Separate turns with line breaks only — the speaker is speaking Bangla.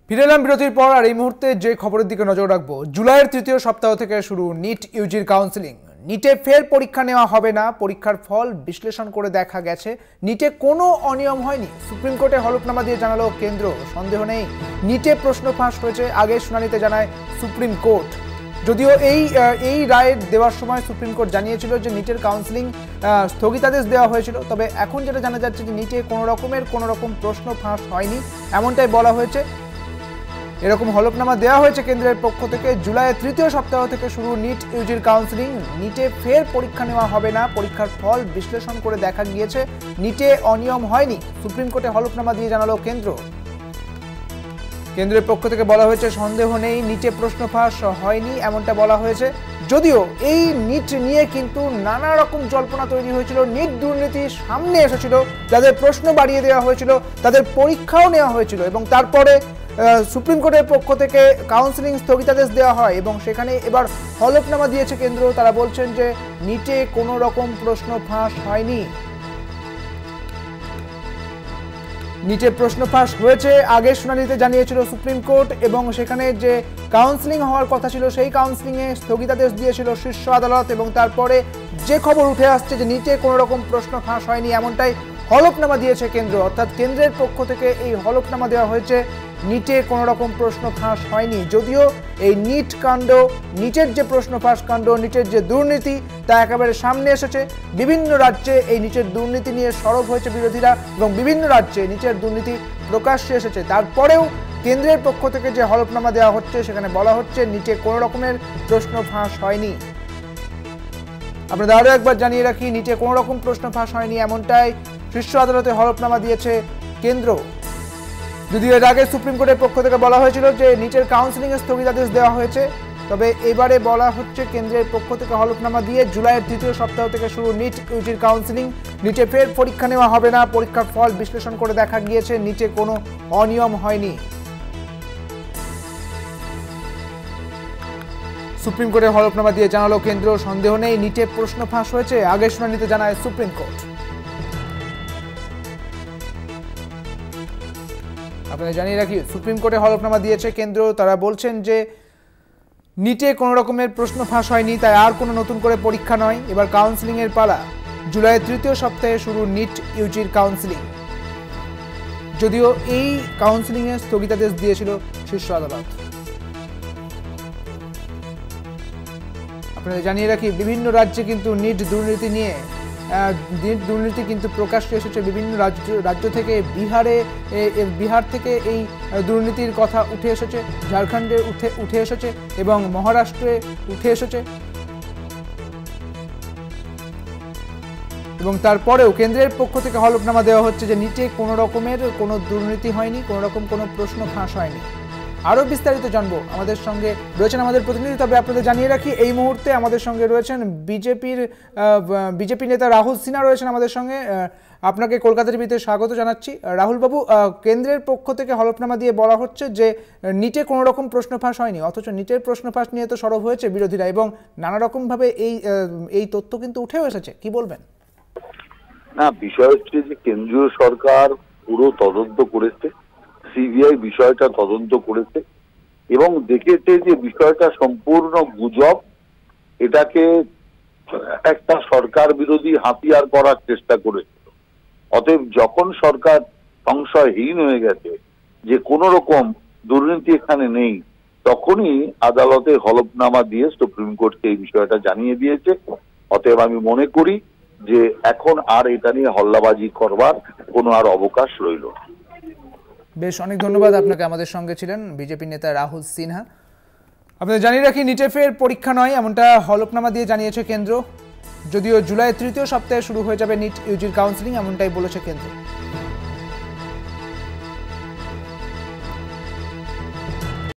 ফিরে এলাম বিরতির পর। আর এই মুহূর্তে যে খবরের দিকে নজর রাখবো, জুলাইয়ের তৃতীয় সপ্তাহ থেকে শুরু নিট ইউজির কাউন্সেলিং। নিটে ফের পরীক্ষা নেওয়া হবে না, পরীক্ষার ফল বিশ্লেষণ করে দেখা গেছে নিটে কোনো অনিয়ম হয়নি। সুপ্রিম কোর্টে হলফনামা দিয়ে জানালো কেন্দ্র, সন্দেহ নেই নিটে প্রশ্ন ফাঁস হয়েছে। আগে শুনানিতে জানায় সুপ্রিম কোর্ট। যদিও এই রায় দেওয়ার সময় সুপ্রিম কোর্ট জানিয়েছিল যে নিটের কাউন্সেলিং স্থগিতাদেশ দেওয়া হয়েছিল, তবে এখন যেটা জানা যাচ্ছে যে নিটে কোনো রকম প্রশ্ন ফাঁস হয়নি, এমনটাই বলা হয়েছে। এরকম হলফনামা দেওয়া হয়েছে কেন্দ্রের পক্ষ থেকে। জুলাইয়ের তৃতীয় সপ্তাহ থেকে শুরু নিট ইউজির কাউন্সেলিং। নিটে ফের পরীক্ষা নেওয়া হবে না, পরীক্ষার ফল বিশ্লেষণ করে দেখা গিয়েছে নিটে অনিয়ম হয়নি। সুপ্রিম কোর্টে হলফনামা দিয়ে জানালো কেন্দ্র। কেন্দ্রের পক্ষ থেকে বলা হয়েছে সন্দেহ নেই নিটে প্রশ্ন ফাঁস হয়নি, এমনটা বলা হয়েছে। যদিও এই নিট নিয়ে কিন্তু নানা রকম জল্পনা তৈরি হয়েছিল, নিট দুর্নীতি সামনে এসেছিল, যাদের প্রশ্ন বাড়িয়ে দেওয়া হয়েছিল তাদের পরীক্ষাও নেওয়া হয়েছিল এবং তারপরে সুপ্রিম কোর্টের পক্ষ থেকে কাউন্সেলিং স্থগিতাদেশ দেওয়া হয় এবং সেখানে এবার হলফনামা দিয়েছে কেন্দ্র। তারা বলছেন যে নিটে কোনো রকম প্রশ্ন ফাঁস হয়নি। নিটে প্রশ্ন ফাঁস হয়েছে আগে শুনানিতে জানিয়েছিল সুপ্রিম কোর্ট এবং সেখানে যে কাউন্সেলিং হওয়ার কথা ছিল সেই কাউন্সেলিংয়ে স্থগিতাদেশ দিয়েছিল শীর্ষ আদালত। এবং তারপরে যে খবর উঠে আসছে যে নিটে কোনো রকম প্রশ্ন ফাঁস হয়নি, এমনটাই হলফনামা দিয়েছে কেন্দ্র। অর্থাৎ কেন্দ্রের পক্ষ থেকে এই হলফনামা দেওয়া হয়েছে নিটে কোনো রকম প্রশ্ন ফাঁস হয়নি। যদিও এই নিট কাণ্ড, নিটের যে প্রশ্ন ফাঁস কাণ্ড, নিটের যে দুর্নীতি তা একেবারে সামনে এসেছে। বিভিন্ন রাজ্যে এই নিটের দুর্নীতি নিয়ে সরব হয়েছে বিরোধীরা এবং বিভিন্ন রাজ্যে নিটের দুর্নীতি প্রকাশ্যে এসেছে। তারপরেও কেন্দ্রের পক্ষ থেকে যে হলফনামা দেওয়া হচ্ছে সেখানে বলা হচ্ছে নিটে কোনো রকমের প্রশ্ন ফাঁস হয়নি। আপনাদের আরও একবার জানিয়ে রাখি, নিটে কোনো রকম প্রশ্ন ফাঁস হয়নি, এমনটাই শীর্ষ আদালতে হলফনামা দিয়েছে কেন্দ্র। যদিও এর আগে সুপ্রিম কোর্টের পক্ষ থেকে বলা হয়েছিল যে নিটের কাউন্সেলিংয়ে স্থগিতাদেশ দেওয়া হয়েছে, তবে এবারে বলা হচ্ছে কেন্দ্রের পক্ষ থেকে হলফনামা দিয়ে জুলাইয়ের তৃতীয় সপ্তাহ থেকে শুরু নিট ইউজির কাউন্সেলিং। নিটে ফের পরীক্ষা নেওয়া হবে না, পরীক্ষার ফল বিশ্লেষণ করে দেখা গিয়েছে নিটে কোনো অনিয়ম হয়নি। সুপ্রিম কোর্টের হলফনামা দিয়ে জানালো কেন্দ্র, সন্দেহ নেই নিটে প্রশ্ন ফাঁস হয়েছে। আগের শুনানিতে জানায় সুপ্রিম কোর্ট। আপনাদের জানিয়ে রাখি, সুপ্রিম কোর্টে হলফনামা দিয়েছে কেন্দ্র। তারা বলছেন যে নিটে কোনো রকমের প্রশ্ন ফাঁস হয়নি, তাই আর কোনো নতুন করে পরীক্ষা নয়, এবার কাউন্সেলিংয়ের পালা। জুলাইয়ের তৃতীয় সপ্তাহে শুরু নিট ইউজির কাউন্সেলিং। যদিও এই কাউন্সেলিংয়ে স্থগিতাদেশ দিয়েছিল শীর্ষ আদালত। আপনাদের জানিয়ে রাখি, বিভিন্ন রাজ্যে কিন্তু নিট দুর্নীতি কিন্তু প্রকাশ্যে এসেছে। বিভিন্ন রাজ্য থেকে বিহার থেকে এই দুর্নীতির কথা উঠে এসেছে, ঝাড়খণ্ডে উঠে এসেছে এবং মহারাষ্ট্রে উঠে এসেছে। এবং তারপরেও কেন্দ্রের পক্ষ থেকে হলফনামা দেওয়া হচ্ছে যে নিটে কোনো রকমের কোনো দুর্নীতি হয়নি, কোনো রকম কোনো প্রশ্ন ফাঁস হয়নি। আরও বিস্তারিত জানবো, আমাদের সঙ্গে রয়েছেন আমাদের প্রতিনিধি। তবে আপনাদের জানিয়ে রাখি, এই মুহূর্তে আমাদের সঙ্গে রয়েছেন বিজেপি নেতা রাহুল সিনহা রয়েছেন আমাদের সঙ্গে। আপনাকে কলকাতা টিভিতে স্বাগত জানাচ্ছি। রাহুল বাবু, কেন্দ্রের পক্ষ থেকে হলফনামা দিয়ে বলা হচ্ছে যে নিটে কোনো রকম প্রশ্ন ফাঁস হয়নি, অথচ নিটের প্রশ্ন ফাঁস নিয়ে তো সরব হয়েছে বিরোধীরা এবং নানা রকমভাবে এই তথ্য কিন্তু উঠেও এসেছে। কি বলবেন?
না, বিষয় হচ্ছে যে কেন্দ্রীয় সরকার পুরো তদন্ত করেছে, সিবিআই বিষয়টা তদন্ত করেছে এবং দেখেছে যে বিষয়টা সম্পূর্ণ গুজব। এটাকে একটা সরকার বিরোধী হাতিয়ার করার চেষ্টা করেছিল। অতএব যখন সরকার সংশয়হীন হয়ে গেছে যে কোনো রকম দুর্নীতি এখানে নেই, তখনই আদালতে হলফনামা দিয়ে সুপ্রিম কোর্টকে এই বিষয়টা জানিয়ে দিয়েছে। অতএব আমি মনে করি যে এখন আর এটা নিয়ে হল্লাবাজি করবার কোনো আর অবকাশ রইল না।
বেশ, অনেক ধন্যবাদ আপনাকে। আমাদের সঙ্গে ছিলেন বিজেপি নেতা রাহুল সিনহা। আপনাদের জানিয়ে রাখি, নিটে ফের পরীক্ষা নয়, এমনটা হলফনামা দিয়ে জানিয়েছে কেন্দ্র। যদিও জুলাইয়ের তৃতীয় সপ্তাহে শুরু হয়ে যাবে নিট ইউজির কাউন্সেলিং, এমনটাই বলেছে কেন্দ্র।